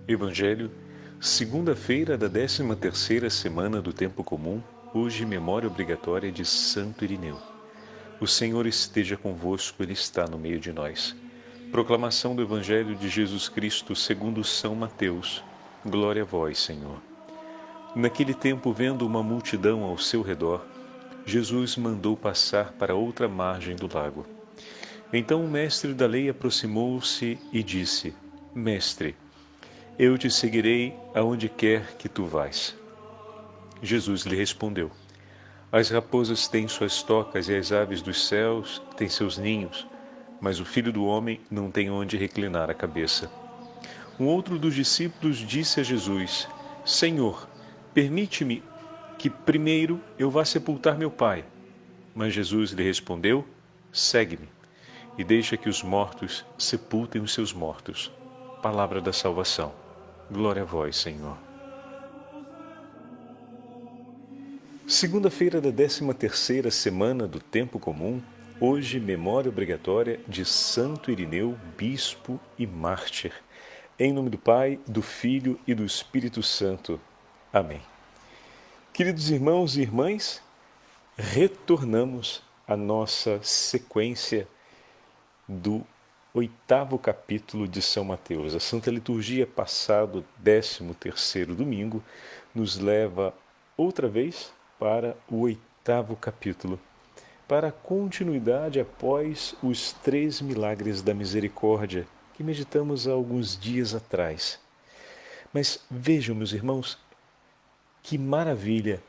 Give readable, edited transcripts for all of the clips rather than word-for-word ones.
Evangelho, segunda-feira da 13ª semana do Tempo Comum, hoje memória obrigatória de Santo Irineu. O Senhor esteja convosco, Ele está no meio de nós. Proclamação do Evangelho de Jesus Cristo segundo São Mateus. Glória a vós, Senhor. Naquele tempo, vendo uma multidão ao seu redor, Jesus mandou passar para outra margem do lago. Então o mestre da lei aproximou-se e disse: Mestre, eu te seguirei aonde quer que tu vás. Jesus lhe respondeu: As raposas têm suas tocas e as aves dos céus têm seus ninhos, mas o Filho do Homem não tem onde reclinar a cabeça. Um outro dos discípulos disse a Jesus: Senhor, permite-me que primeiro eu vá sepultar meu pai. Mas Jesus lhe respondeu: Segue-me e deixa que os mortos sepultem os seus mortos. Palavra da salvação. Glória a vós, Senhor. Segunda-feira da 13ª semana do Tempo Comum, hoje memória obrigatória de Santo Irineu, bispo e mártir. Em nome do Pai, do Filho e do Espírito Santo. Amém. Queridos irmãos e irmãs, retornamos à nossa sequência do 8º capítulo de São Mateus. A Santa Liturgia, passado 13º domingo, nos leva outra vez para o 8º capítulo, para a continuidade após os 3 milagres da misericórdia que meditamos há alguns dias atrás. Mas vejam, meus irmãos, que maravilha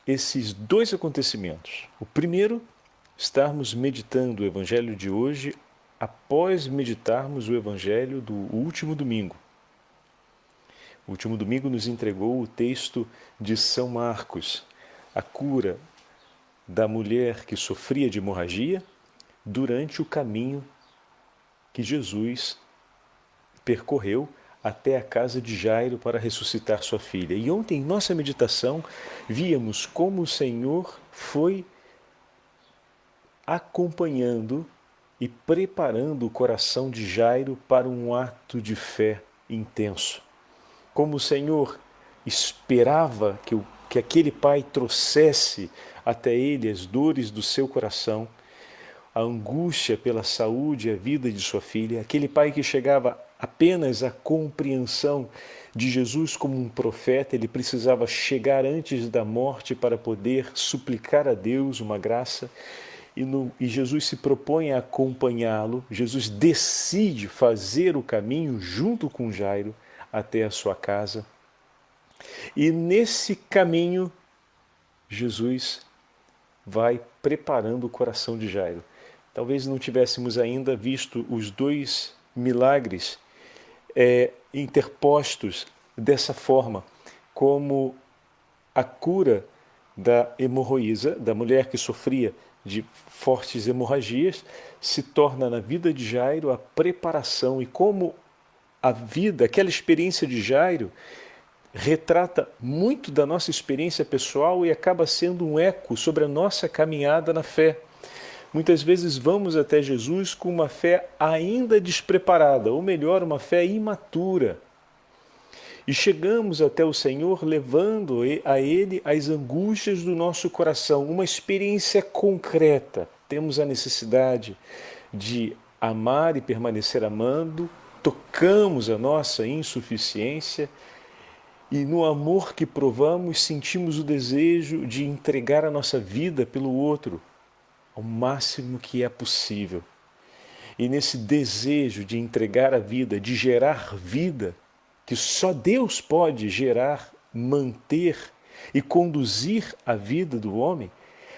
esses 2 acontecimentos. O primeiro, estarmos meditando o Evangelho de hoje após meditarmos o Evangelho do último domingo. O último domingo nos entregou o texto de São Marcos, a cura da mulher que sofria de hemorragia durante o caminho que Jesus percorreu até a casa de Jairo para ressuscitar sua filha. E ontem, em nossa meditação, víamos como o Senhor foi acompanhando e preparando o coração de Jairo para um ato de fé intenso. Como o Senhor esperava que aquele pai trouxesse até ele as dores do seu coração, a angústia pela saúde e a vida de sua filha, aquele pai que chegava apenas à compreensão de Jesus como um profeta, ele precisava chegar antes da morte para poder suplicar a Deus uma graça, e Jesus se propõe a acompanhá-lo. Jesus decide fazer o caminho junto com Jairo até a sua casa. E nesse caminho, Jesus vai preparando o coração de Jairo. Talvez não tivéssemos ainda visto os 2 milagres interpostos dessa forma, como a cura da hemorroísa, da mulher que sofria de fortes hemorragias, se torna na vida de Jairo a preparação, e como a vida, aquela experiência de Jairo, retrata muito da nossa experiência pessoal e acaba sendo um eco sobre a nossa caminhada na fé. Muitas vezes vamos até Jesus com uma fé ainda despreparada, ou melhor, uma fé imatura. E chegamos até o Senhor levando a Ele as angústias do nosso coração, uma experiência concreta. Temos a necessidade de amar e permanecer amando, tocamos a nossa insuficiência e no amor que provamos sentimos o desejo de entregar a nossa vida pelo outro, ao máximo que é possível. E nesse desejo de entregar a vida, de gerar vida, que só Deus pode gerar, manter e conduzir a vida do homem,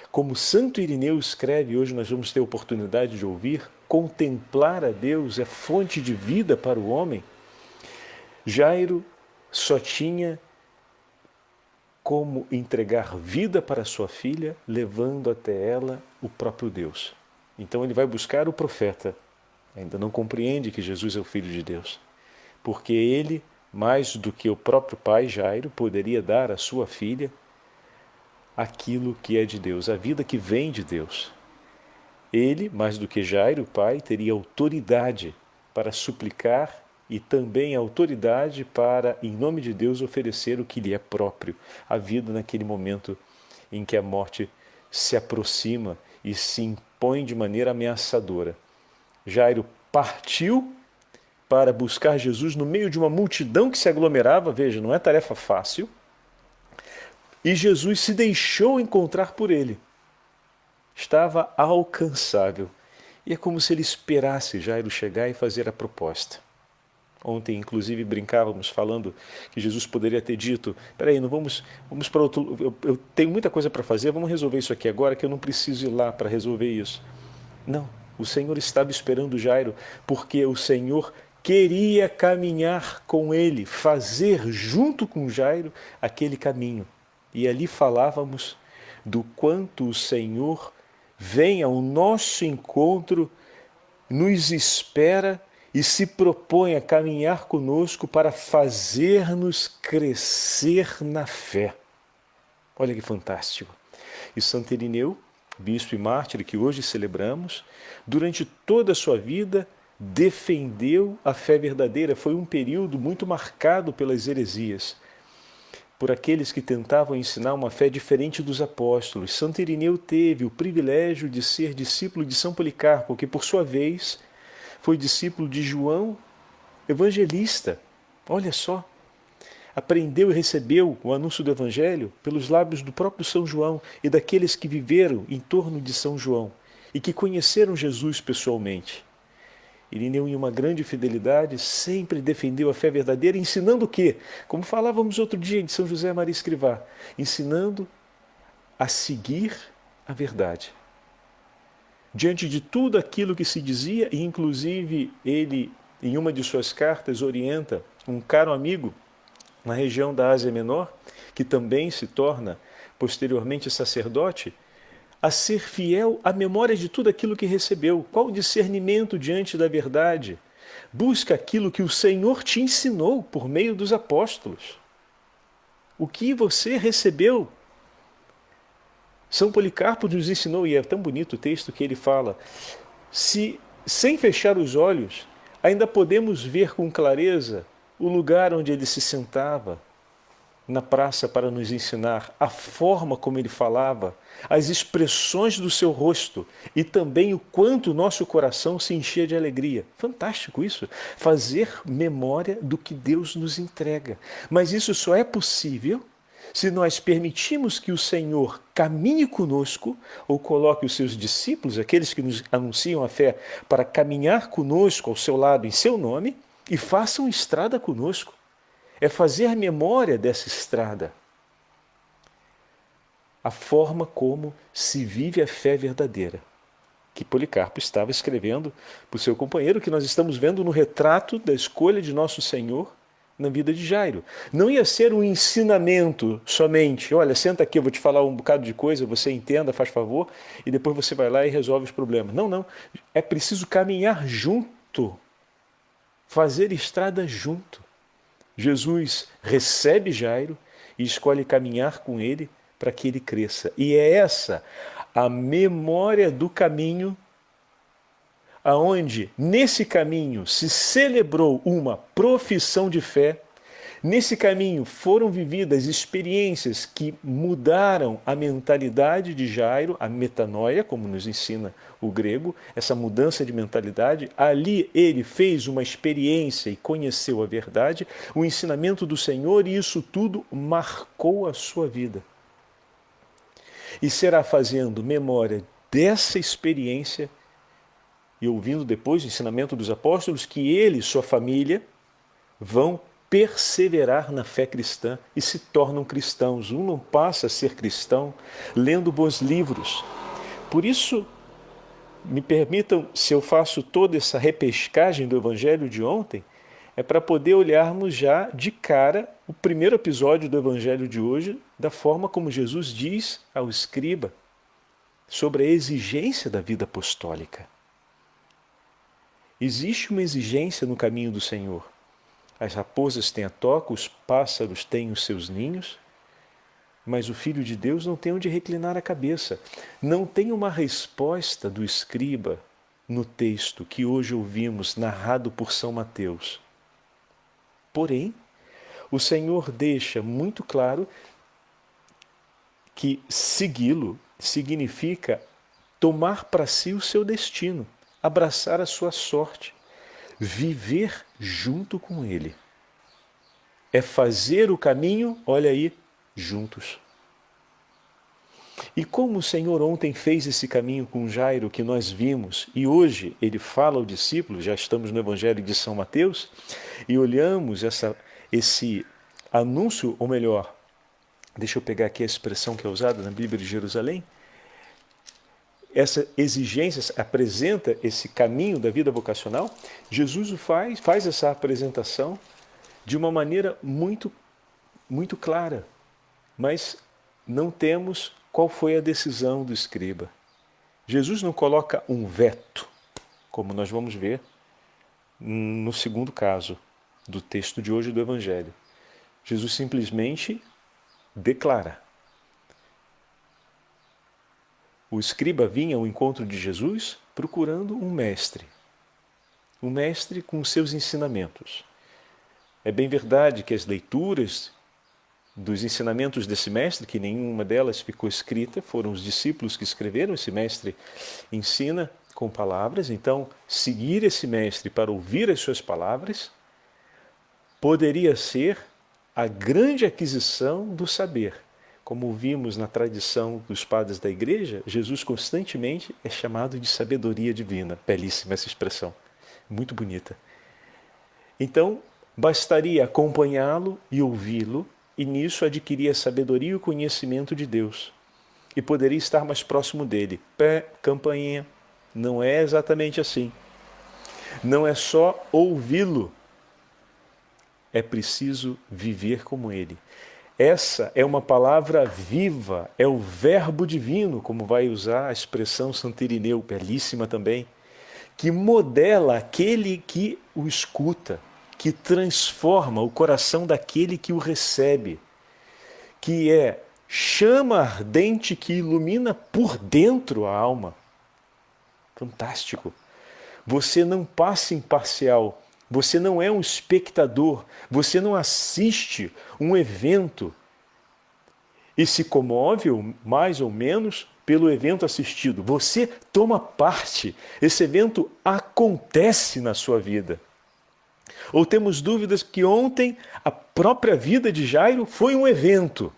como Santo Irineu escreve, hoje nós vamos ter a oportunidade de ouvir, contemplar a Deus é fonte de vida para o homem. Jairo só tinha como entregar vida para sua filha, levando até ela o próprio Deus. Então ele vai buscar o profeta, ainda não compreende que Jesus é o Filho de Deus, porque ele, mais do que o próprio pai Jairo, poderia dar à sua filha aquilo que é de Deus, a vida que vem de Deus. Ele, mais do que Jairo, o pai, teria autoridade para suplicar e também autoridade para, em nome de Deus, oferecer o que lhe é próprio, a vida naquele momento em que a morte se aproxima e se impõe de maneira ameaçadora. Jairo partiu para buscar Jesus no meio de uma multidão que se aglomerava, veja, não é tarefa fácil, e Jesus se deixou encontrar por ele. Estava alcançável. E é como se ele esperasse Jairo chegar e fazer a proposta. Ontem, inclusive, brincávamos falando que Jesus poderia ter dito: peraí, não vamos para outro... Eu tenho muita coisa para fazer, vamos resolver isso aqui agora, que eu não preciso ir lá para resolver isso. Não, o Senhor estava esperando Jairo, porque o Senhor queria caminhar com ele, fazer junto com Jairo aquele caminho. E ali falávamos do quanto o Senhor vem ao nosso encontro, nos espera e se propõe a caminhar conosco para fazer-nos crescer na fé. Olha que fantástico! E Santo Irineu, bispo e mártir que hoje celebramos, durante toda a sua vida defendeu a fé verdadeira. Foi um período muito marcado pelas heresias, por aqueles que tentavam ensinar uma fé diferente dos apóstolos. Santo Irineu teve o privilégio de ser discípulo de São Policarpo, que por sua vez foi discípulo de João Evangelista. Olha só, aprendeu e recebeu o anúncio do Evangelho pelos lábios do próprio São João e daqueles que viveram em torno de São João e que conheceram Jesus pessoalmente. Irineu, em uma grande fidelidade, sempre defendeu a fé verdadeira, ensinando o quê? Como falávamos outro dia de São José Maria Escrivá, ensinando a seguir a verdade. Diante de tudo aquilo que se dizia, e inclusive ele, em uma de suas cartas, orienta um caro amigo na região da Ásia Menor, que também se torna posteriormente sacerdote, a ser fiel à memória de tudo aquilo que recebeu. Qual o discernimento diante da verdade? Busca aquilo que o Senhor te ensinou por meio dos apóstolos. O que você recebeu. São Policarpo nos ensinou, e é tão bonito o texto que ele fala, se sem fechar os olhos, ainda podemos ver com clareza o lugar onde ele se sentava, na praça, para nos ensinar a forma como ele falava, as expressões do seu rosto e também o quanto o nosso coração se enchia de alegria. Fantástico isso, fazer memória do que Deus nos entrega. Mas isso só é possível se nós permitirmos que o Senhor caminhe conosco, ou coloque os seus discípulos, aqueles que nos anunciam a fé, para caminhar conosco ao seu lado em seu nome e façam estrada conosco. É fazer memória dessa estrada. A forma como se vive a fé verdadeira, que Policarpo estava escrevendo para o seu companheiro, que nós estamos vendo no retrato da escolha de nosso Senhor na vida de Jairo. Não ia ser um ensinamento somente, olha, senta aqui, eu vou te falar um bocado de coisa, você entenda, faz favor, e depois você vai lá e resolve os problemas. Não, não. É preciso caminhar junto, fazer estrada junto. Jesus recebe Jairo e escolhe caminhar com ele para que ele cresça. E é essa a memória do caminho, aonde nesse caminho se celebrou uma profissão de fé. Nesse caminho foram vividas experiências que mudaram a mentalidade de Jairo, a metanoia, como nos ensina o grego, essa mudança de mentalidade. Ali ele fez uma experiência e conheceu a verdade, o ensinamento do Senhor, e isso tudo marcou a sua vida. E será fazendo memória dessa experiência e ouvindo depois o ensinamento dos apóstolos que ele e sua família vão perseverar na fé cristã e se tornam cristãos. Um não passa a ser cristão lendo bons livros. Por isso, me permitam, se eu faço toda essa repescagem do Evangelho de ontem, é para poder olharmos já de cara o primeiro episódio do Evangelho de hoje, da forma como Jesus diz ao escriba sobre a exigência da vida apostólica. Existe uma exigência no caminho do Senhor. As raposas têm a toca, os pássaros têm os seus ninhos, mas o Filho de Deus não tem onde reclinar a cabeça. Não tem uma resposta do escriba no texto que hoje ouvimos, narrado por São Mateus. Porém, o Senhor deixa muito claro que segui-lo significa tomar para si o seu destino, abraçar a sua sorte, viver junto com ele. É fazer o caminho, olha aí, juntos. E como o Senhor ontem fez esse caminho com Jairo que nós vimos, e hoje ele fala ao discípulo, já estamos no Evangelho de São Mateus, e olhamos esse anúncio, ou melhor, deixa eu pegar aqui a expressão que é usada na Bíblia de Jerusalém, essa exigência apresenta esse caminho da vida vocacional. Jesus faz essa apresentação de uma maneira muito, muito clara, mas não temos qual foi a decisão do escriba. Jesus não coloca um veto, como nós vamos ver no segundo caso do texto de hoje do Evangelho. Jesus simplesmente declara. O escriba vinha ao encontro de Jesus procurando um mestre com seus ensinamentos. É bem verdade que as leituras dos ensinamentos desse mestre, que nenhuma delas ficou escrita, foram os discípulos que escreveram. Esse mestre ensina com palavras, então seguir esse mestre para ouvir as suas palavras poderia ser a grande aquisição do saber. Como vimos na tradição dos padres da igreja, Jesus constantemente é chamado de sabedoria divina. Belíssima essa expressão, muito bonita. Então, bastaria acompanhá-lo e ouvi-lo, e nisso adquirir a sabedoria e o conhecimento de Deus. E poderia estar mais próximo dele. Pé, campainha. Não é exatamente assim. Não é só ouvi-lo. É preciso viver como ele. Essa é uma palavra viva, é o verbo divino, como vai usar a expressão Santo Irineu, belíssima também, que modela aquele que o escuta, que transforma o coração daquele que o recebe, que é chama ardente que ilumina por dentro a alma. Fantástico! Você não passa imparcial. Você não é um espectador, você não assiste um evento e se comove, mais ou menos, pelo evento assistido. Você toma parte, esse evento acontece na sua vida. Ou temos dúvidas que ontem a própria vida de Jairo foi um evento.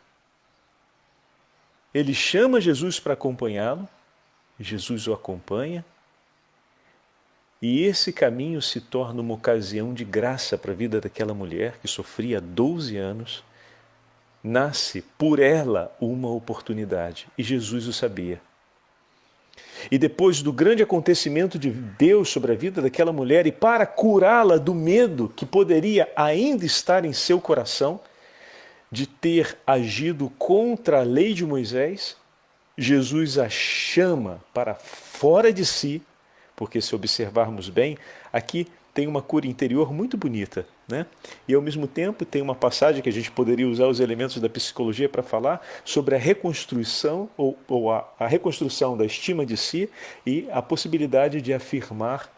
Ele chama Jesus para acompanhá-lo, Jesus o acompanha, e esse caminho se torna uma ocasião de graça para a vida daquela mulher que sofria há 12 anos. Nasce por ela uma oportunidade, e Jesus o sabia. E depois do grande acontecimento de Deus sobre a vida daquela mulher, e para curá-la do medo que poderia ainda estar em seu coração, de ter agido contra a lei de Moisés, Jesus a chama para fora de si. Porque se observarmos bem, aqui tem uma cura interior muito bonita, né? E ao mesmo tempo tem uma passagem que a gente poderia usar os elementos da psicologia para falar sobre a reconstrução ou a reconstrução da estima de si e a possibilidade de afirmar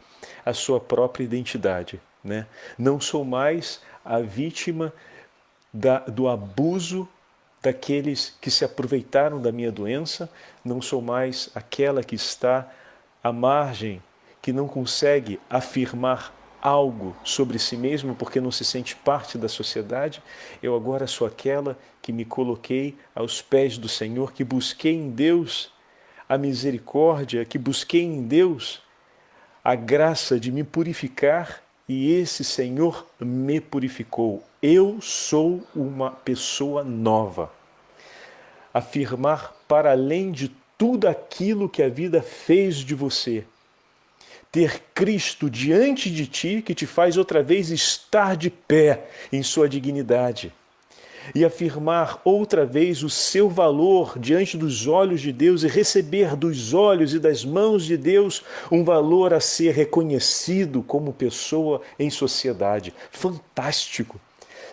a sua própria identidade, né? Não sou mais a vítima do abuso daqueles que se aproveitaram da minha doença, não sou mais aquela que está à margem, que não consegue afirmar algo sobre si mesmo porque não se sente parte da sociedade. Eu agora sou aquela que me coloquei aos pés do Senhor, que busquei em Deus a misericórdia, que busquei em Deus a graça de me purificar, e esse Senhor me purificou. Eu sou uma pessoa nova. Afirmar para além de tudo aquilo que a vida fez de você. Ter Cristo diante de ti que te faz outra vez estar de pé em sua dignidade. E afirmar outra vez o seu valor diante dos olhos de Deus e receber dos olhos e das mãos de Deus um valor a ser reconhecido como pessoa em sociedade. Fantástico!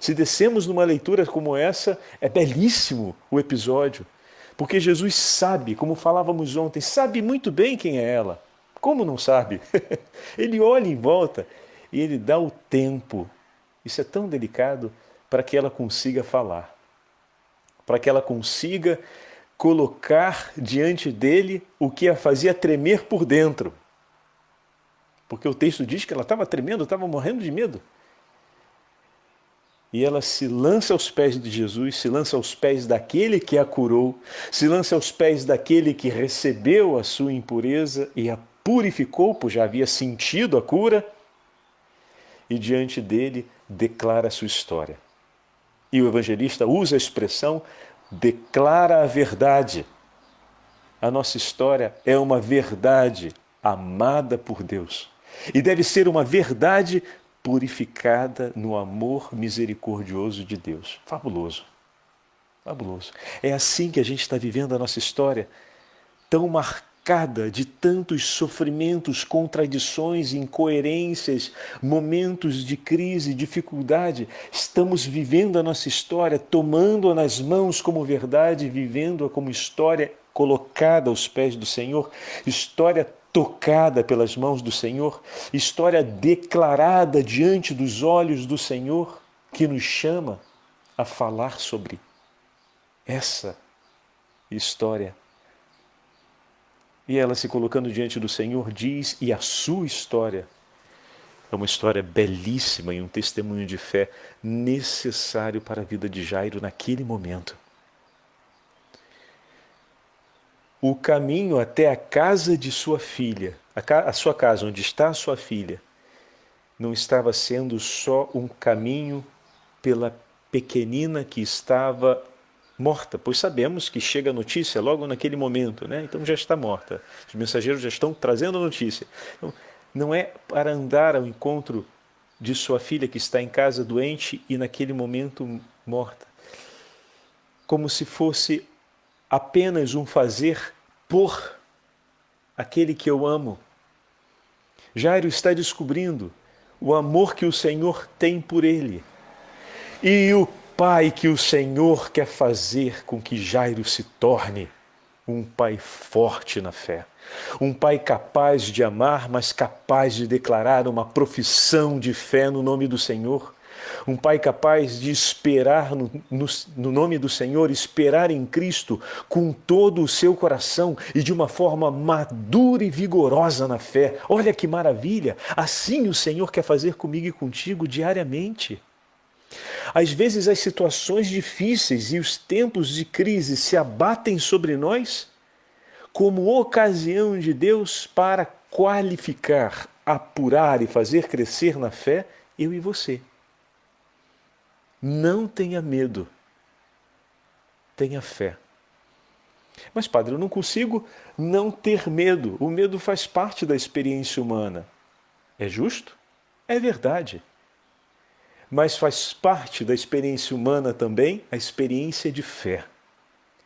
Se descemos numa leitura como essa, é belíssimo o episódio. Porque Jesus sabe, como falávamos ontem, sabe muito bem quem é ela. Como não sabe? Ele olha em volta e ele dá o tempo isso é tão delicado, para que ela consiga falar, para que ela consiga colocar diante dele o que a fazia tremer por dentro. Porque o texto diz que ela estava tremendo, estava morrendo de medo. E ela se lança aos pés de Jesus, se lança aos pés daquele que a curou, se lança aos pés daquele que recebeu a sua impureza e a purificou, pois já havia sentido a cura, e diante dele declara a sua história. E o evangelista usa a expressão declara a verdade. A nossa história é uma verdade amada por Deus. E deve ser uma verdade purificada no amor misericordioso de Deus. Fabuloso. Fabuloso. É assim que a gente está vivendo a nossa história, tão marcada de tantos sofrimentos, contradições, incoerências, momentos de crise, dificuldade. Estamos vivendo a nossa história, tomando-a nas mãos como verdade, vivendo-a como história colocada aos pés do Senhor, história tocada pelas mãos do Senhor, história declarada diante dos olhos do Senhor, que nos chama a falar sobre essa história. E ela, se colocando diante do Senhor, diz, e a sua história é uma história belíssima e um testemunho de fé necessário para a vida de Jairo naquele momento. O caminho até a casa de sua filha, a sua casa, onde está a sua filha, não estava sendo só um caminho pela pequenina que estava morta, pois sabemos que chega a notícia logo naquele momento, né? Então já está morta. Os mensageiros já estão trazendo a notícia. Então, não é para andar ao encontro de sua filha que está em casa doente e naquele momento morta, como se fosse apenas um fazer por aquele que eu amo. Jairo está descobrindo o amor que o Senhor tem por ele e o pai que o Senhor quer fazer com que Jairo se torne um pai forte na fé, um pai capaz de amar, mas capaz de declarar uma profissão de fé no nome do Senhor, um pai capaz de esperar no nome do Senhor, esperar em Cristo com todo o seu coração e de uma forma madura e vigorosa na fé. Olha que maravilha! Assim o Senhor quer fazer comigo e contigo diariamente. Às vezes as situações difíceis e os tempos de crise se abatem sobre nós como ocasião de Deus para qualificar, apurar e fazer crescer na fé eu e você. Não tenha medo, tenha fé. Mas, padre, eu não consigo não ter medo. O medo faz parte da experiência humana. É justo? É verdade. Mas faz parte da experiência humana também a experiência de fé.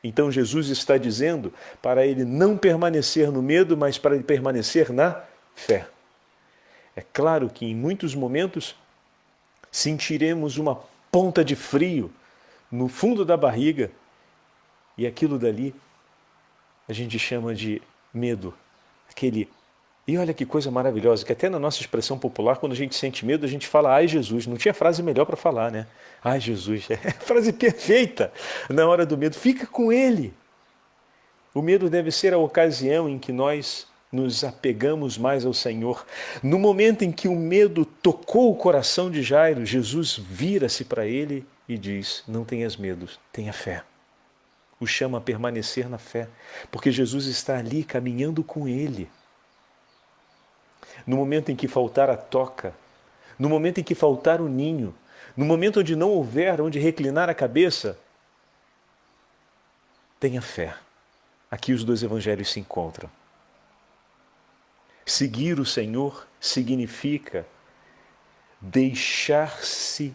Então Jesus está dizendo para ele não permanecer no medo, mas para ele permanecer na fé. É claro que em muitos momentos sentiremos uma ponta de frio no fundo da barriga e aquilo dali a gente chama de medo. E olha que coisa maravilhosa, que até na nossa expressão popular, quando a gente sente medo, a gente fala, ai Jesus, não tinha frase melhor para falar, né? Ai Jesus, é a frase perfeita na hora do medo, fica com ele. O medo deve ser a ocasião em que nós nos apegamos mais ao Senhor. No momento em que o medo tocou o coração de Jairo, Jesus vira-se para ele e diz, não tenhas medo, tenha fé. O chama a permanecer na fé, porque Jesus está ali caminhando com ele. No momento em que faltar a toca, no momento em que faltar o ninho, no momento onde não houver onde reclinar a cabeça, tenha fé. Aqui os dois evangelhos se encontram. Seguir o Senhor significa deixar-se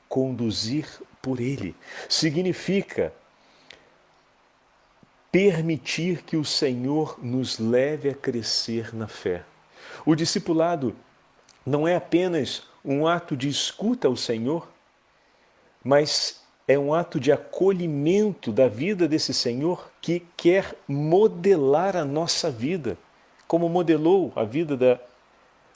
conduzir por Ele. Significa permitir que o Senhor nos leve a crescer na fé. O discipulado não é apenas um ato de escuta ao Senhor, mas é um ato de acolhimento da vida desse Senhor que quer modelar a nossa vida, como modelou a vida da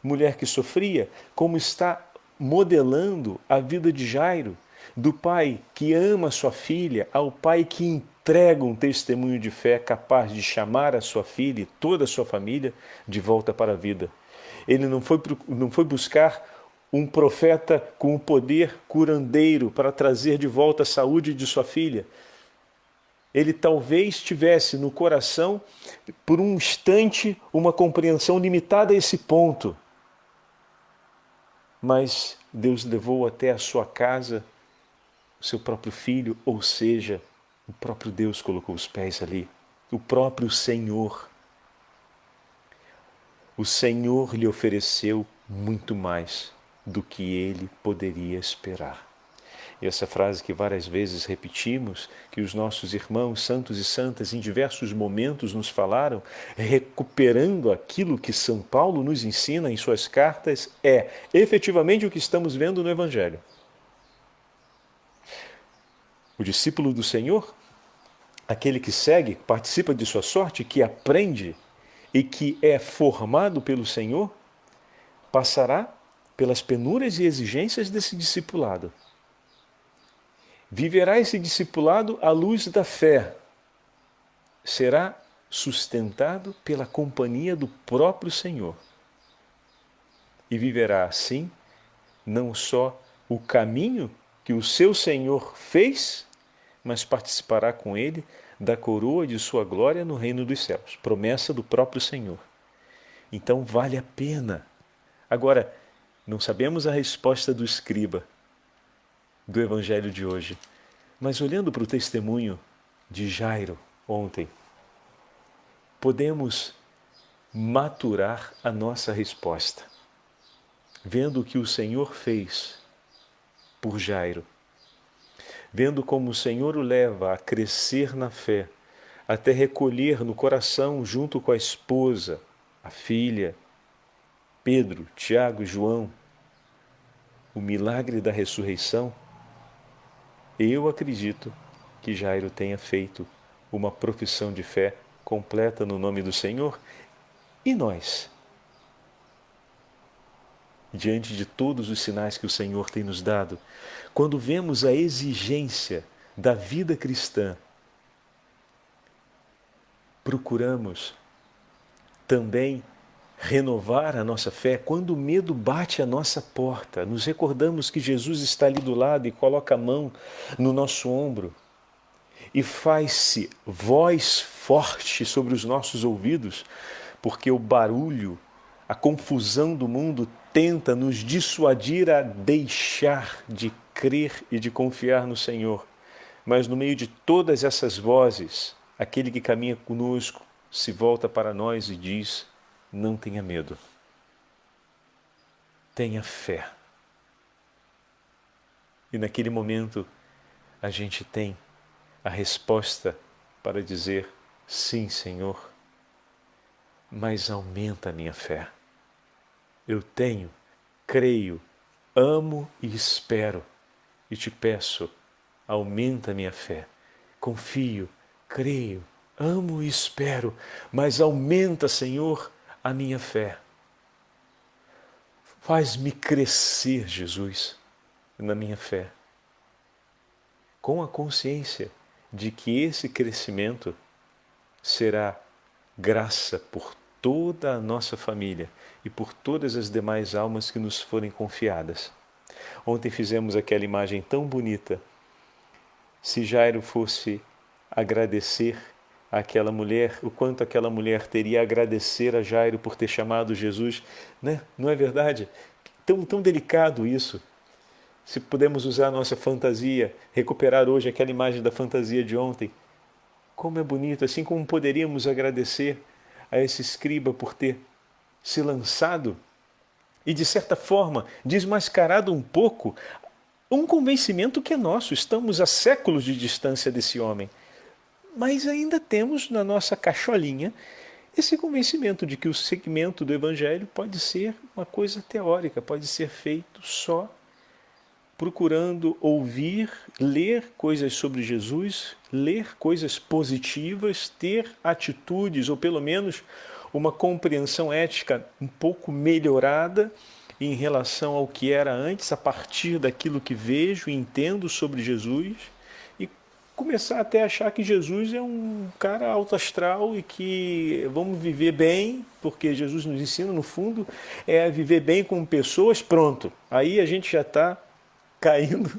mulher que sofria, como está modelando a vida de Jairo, do pai que ama sua filha, ao pai que entrega um testemunho de fé capaz de chamar a sua filha e toda a sua família de volta para a vida. Ele não foi buscar um profeta com o poder curandeiro para trazer de volta a saúde de sua filha. Ele talvez tivesse no coração, por um instante, uma compreensão limitada a esse ponto. Mas Deus levou até a sua casa o seu próprio filho, ou seja, o próprio Deus colocou os pés ali, o próprio Senhor. O Senhor lhe ofereceu muito mais do que ele poderia esperar. E essa frase que várias vezes repetimos, que os nossos irmãos santos e santas em diversos momentos nos falaram, recuperando aquilo que São Paulo nos ensina em suas cartas, é efetivamente o que estamos vendo no Evangelho. O discípulo do Senhor, aquele que segue, participa de sua sorte, que aprende e que é formado pelo Senhor, passará pelas penúrias e exigências desse discipulado. Viverá esse discipulado à luz da fé. Será sustentado pela companhia do próprio Senhor. E viverá assim, não só o caminho que o seu Senhor fez, mas participará com ele da coroa de sua glória no reino dos céus. Promessa do próprio Senhor. Então vale a pena. Agora, não sabemos a resposta do escriba do Evangelho de hoje, mas olhando para o testemunho de Jairo ontem, podemos maturar a nossa resposta, vendo o que o Senhor fez por Jairo, vendo como o Senhor o leva a crescer na fé, até recolher no coração, junto com a esposa, a filha, Pedro, Tiago e João, o milagre da ressurreição. Eu acredito que Jairo tenha feito uma profissão de fé completa no nome do Senhor. E nós? Diante de todos os sinais que o Senhor tem nos dado, quando vemos a exigência da vida cristã, procuramos também renovar a nossa fé. Quando o medo bate à nossa porta, nos recordamos que Jesus está ali do lado e coloca a mão no nosso ombro e faz-se voz forte sobre os nossos ouvidos, porque o barulho, a confusão do mundo tenta nos dissuadir a deixar de crer e de confiar no Senhor. Mas no meio de todas essas vozes, aquele que caminha conosco se volta para nós e diz: não tenha medo, tenha fé. E naquele momento a gente tem a resposta para dizer: sim, Senhor, mas aumenta a minha fé. Eu tenho, creio, amo e espero, e te peço, aumenta a minha fé. Confio, creio, amo e espero, mas aumenta, Senhor, a minha fé. Faz-me crescer, Jesus, na minha fé, com a consciência de que esse crescimento será graça por toda a nossa família e por todas as demais almas que nos forem confiadas. Ontem fizemos aquela imagem tão bonita. Se Jairo fosse agradecer àquela mulher, o quanto aquela mulher teria a agradecer a Jairo por ter chamado Jesus, né? Não é verdade? Tão delicado isso. Se pudermos usar a nossa fantasia, recuperar hoje aquela imagem da fantasia de ontem, como é bonito, assim como poderíamos agradecer a esse escriba por ter se lançado e, de certa forma, desmascarado um pouco um convencimento que é nosso. Estamos a séculos de distância desse homem, mas ainda temos na nossa cacholinha esse convencimento de que o segmento do Evangelho pode ser uma coisa teórica, pode ser feito só procurando ouvir, ler coisas sobre Jesus, ler coisas positivas, ter atitudes, ou pelo menos uma compreensão ética um pouco melhorada em relação ao que era antes, a partir daquilo que vejo e entendo sobre Jesus, e começar até a achar que Jesus é um cara alto astral e que vamos viver bem, porque Jesus nos ensina, no fundo, é viver bem com pessoas, pronto. Aí a gente já está caindo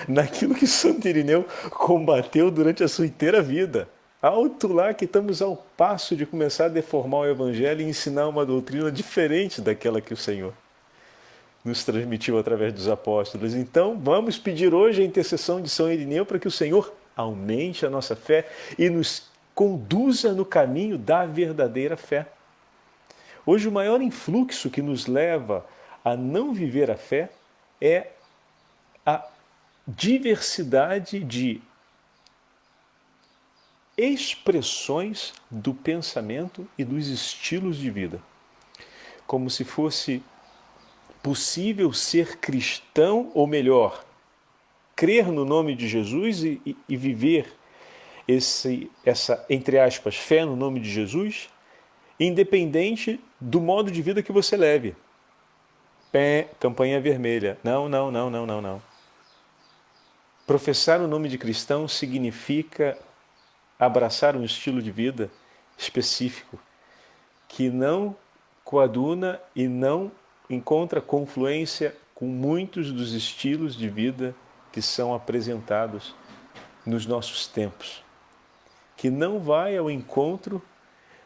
naquilo que Santo Irineu combateu durante a sua inteira vida. Alto lá que estamos ao passo de começar a deformar o Evangelho e ensinar uma doutrina diferente daquela que o Senhor nos transmitiu através dos apóstolos. Então, vamos pedir hoje a intercessão de São Irineu para que o Senhor aumente a nossa fé e nos conduza no caminho da verdadeira fé. Hoje, o maior influxo que nos leva a não viver a fé é a diversidade de expressões do pensamento e dos estilos de vida. Como se fosse possível ser cristão, ou melhor, crer no nome de Jesus e viver essa, entre aspas, fé no nome de Jesus, independente do modo de vida que você leve. Campanha vermelha. Não, não, não, não, não, não. Professar o nome de cristão significa abraçar um estilo de vida específico, que não coaduna e não encontra confluência com muitos dos estilos de vida que são apresentados nos nossos tempos, que não vai ao encontro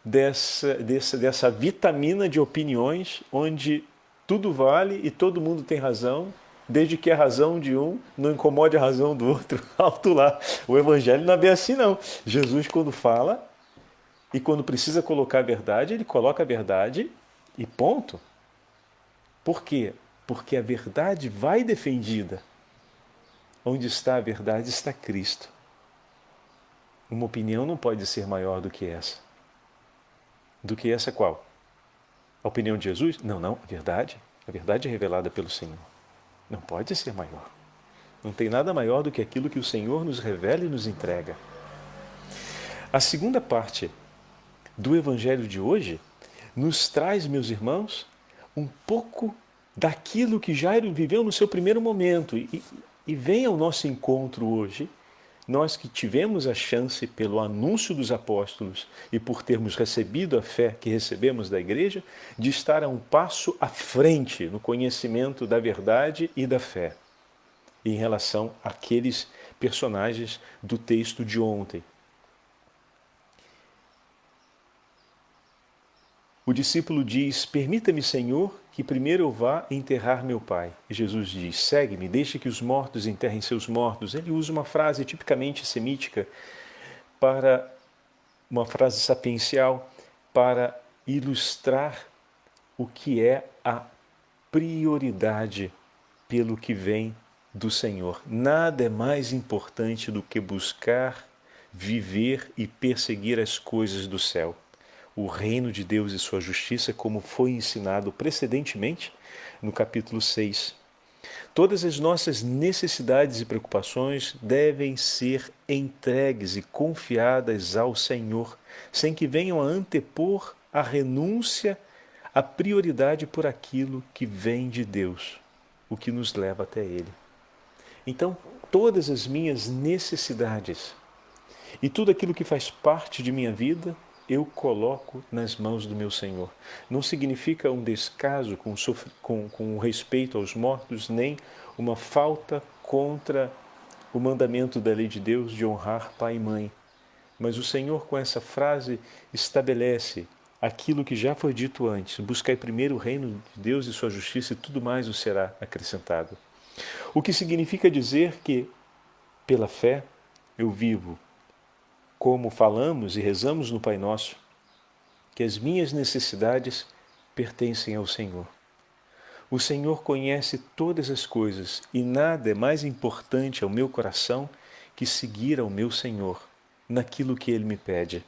dessa vitamina de opiniões onde tudo vale e todo mundo tem razão, desde que a razão de um não incomode a razão do outro. Alto lá. O Evangelho não é bem assim, não. Jesus, quando fala e quando precisa colocar a verdade, ele coloca a verdade e ponto. Por quê? Porque a verdade vai defendida. Onde está a verdade está Cristo. Uma opinião não pode ser maior do que essa. Do que essa qual? A opinião de Jesus? Não, não. A verdade é revelada pelo Senhor. Não pode ser maior. Não tem nada maior do que aquilo que o Senhor nos revela e nos entrega. A segunda parte do Evangelho de hoje nos traz, meus irmãos, um pouco daquilo que Jairo viveu no seu primeiro momento e vem ao nosso encontro hoje, nós que tivemos a chance pelo anúncio dos apóstolos e por termos recebido a fé que recebemos da igreja, de estar a um passo à frente no conhecimento da verdade e da fé, em relação àqueles personagens do texto de ontem. O discípulo diz: permita-me, Senhor, que primeiro eu vá enterrar meu pai. E Jesus diz: segue-me, deixe que os mortos enterrem seus mortos. Ele usa uma frase tipicamente semítica, uma frase sapiencial, para ilustrar o que é a prioridade pelo que vem do Senhor. Nada é mais importante do que buscar, viver e perseguir as coisas do céu. O reino de Deus e sua justiça, como foi ensinado precedentemente no capítulo 6. Todas as nossas necessidades e preocupações devem ser entregues e confiadas ao Senhor, sem que venham a antepor a renúncia, a prioridade por aquilo que vem de Deus, o que nos leva até Ele. Então, todas as minhas necessidades e tudo aquilo que faz parte de minha vida, eu coloco nas mãos do meu Senhor. Não significa um descaso com respeito aos mortos, nem uma falta contra o mandamento da lei de Deus de honrar pai e mãe. Mas o Senhor, com essa frase, estabelece aquilo que já foi dito antes: buscai primeiro o reino de Deus e sua justiça, e tudo mais o será acrescentado. O que significa dizer que, pela fé, eu vivo, como falamos e rezamos no Pai Nosso, que as minhas necessidades pertencem ao Senhor. O Senhor conhece todas as coisas e nada é mais importante ao meu coração que seguir ao meu Senhor naquilo que Ele me pede.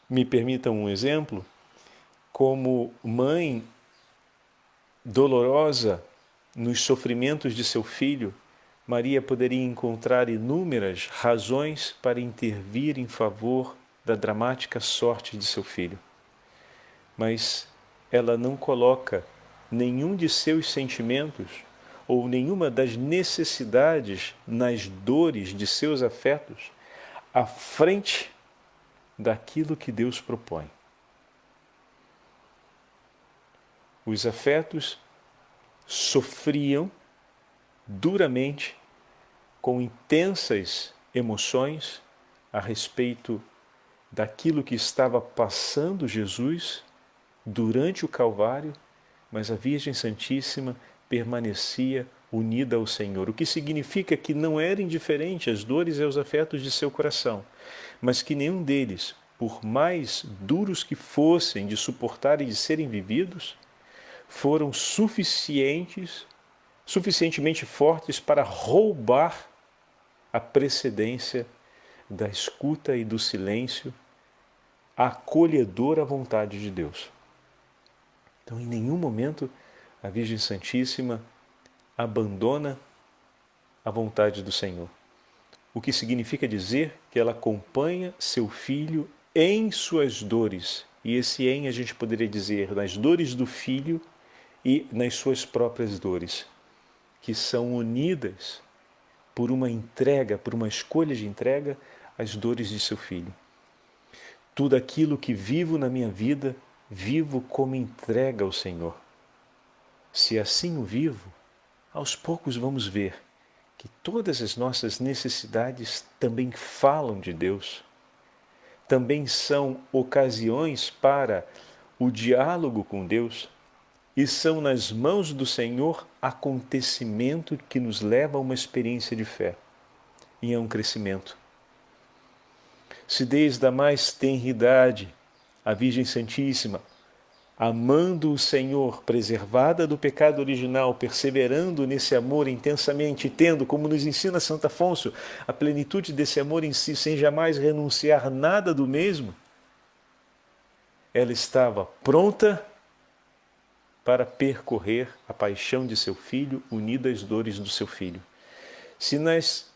Me permitam um exemplo. Como mãe dolorosa nos sofrimentos de seu filho, Maria poderia encontrar inúmeras razões para intervir em favor da dramática sorte de seu filho. Mas ela não coloca nenhum de seus sentimentos ou nenhuma das necessidades nas dores de seus afetos à frente daquilo que Deus propõe. Os afetos sofriam duramente, com intensas emoções a respeito daquilo que estava passando Jesus durante o Calvário, mas a Virgem Santíssima permanecia unida ao Senhor, o que significa que não era indiferente às dores e aos afetos de seu coração, mas que nenhum deles, por mais duros que fossem de suportar e de serem vividos, foram suficientemente fortes para roubar a precedência da escuta e do silêncio acolhedor à vontade de Deus. Então, em nenhum momento a Virgem Santíssima abandona a vontade do Senhor, o que significa dizer que ela acompanha seu filho em suas dores, e esse a gente poderia dizer nas dores do filho e nas suas próprias dores, que são unidas por uma entrega, por uma escolha de entrega às dores de seu filho. Tudo aquilo que vivo na minha vida, vivo como entrega ao Senhor. Se assim o vivo, aos poucos vamos ver que todas as nossas necessidades também falam de Deus, também são ocasiões para o diálogo com Deus, e são nas mãos do Senhor acontecimento que nos leva a uma experiência de fé e a um crescimento. Se desde a mais tenra idade a Virgem Santíssima, amando o Senhor, preservada do pecado original, perseverando nesse amor intensamente, tendo, como nos ensina Santo Afonso, a plenitude desse amor em si, sem jamais renunciar nada do mesmo, ela estava pronta para percorrer a paixão de seu filho, unida às dores do seu filho. Se nas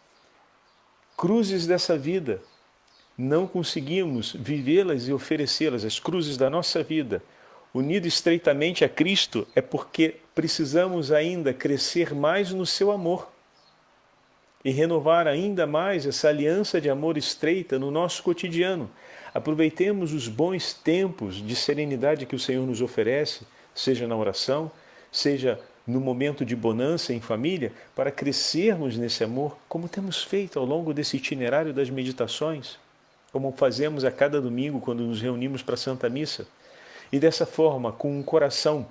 cruzes dessa vida não conseguimos vivê-las e oferecê-las, as cruzes da nossa vida, unido estreitamente a Cristo, é porque precisamos ainda crescer mais no seu amor e renovar ainda mais essa aliança de amor estreita no nosso cotidiano. Aproveitemos os bons tempos de serenidade que o Senhor nos oferece, seja na oração, seja no momento de bonança em família, para crescermos nesse amor, como temos feito ao longo desse itinerário das meditações, como fazemos a cada domingo quando nos reunimos para a Santa Missa. E dessa forma, com um coração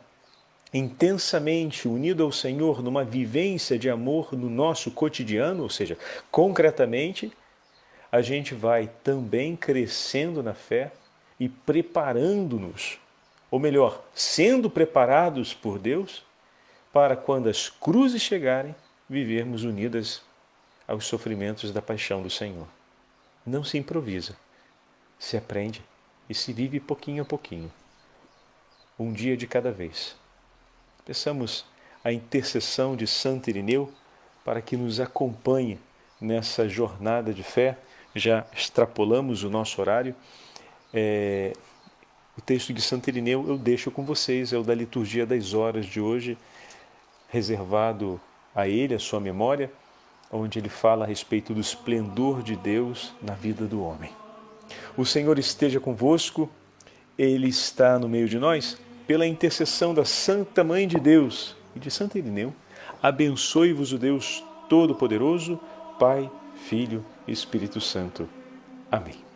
intensamente unido ao Senhor, numa vivência de amor no nosso cotidiano, ou seja, concretamente, a gente vai também crescendo na fé e preparando-nos, ou melhor, sendo preparados por Deus, para quando as cruzes chegarem, vivermos unidas aos sofrimentos da paixão do Senhor. Não se improvisa, se aprende e se vive pouquinho a pouquinho, um dia de cada vez. Peçamos a intercessão de Santo Irineu para que nos acompanhe nessa jornada de fé. Já extrapolamos o nosso horário. O texto de Santo Irineu eu deixo com vocês, é o da Liturgia das Horas de hoje, reservado a ele, a sua memória, onde ele fala a respeito do esplendor de Deus na vida do homem. O Senhor esteja convosco, Ele está no meio de nós, pela intercessão da Santa Mãe de Deus e de Santo Irineu, abençoe-vos o Deus Todo-Poderoso, Pai, Filho e Espírito Santo. Amém.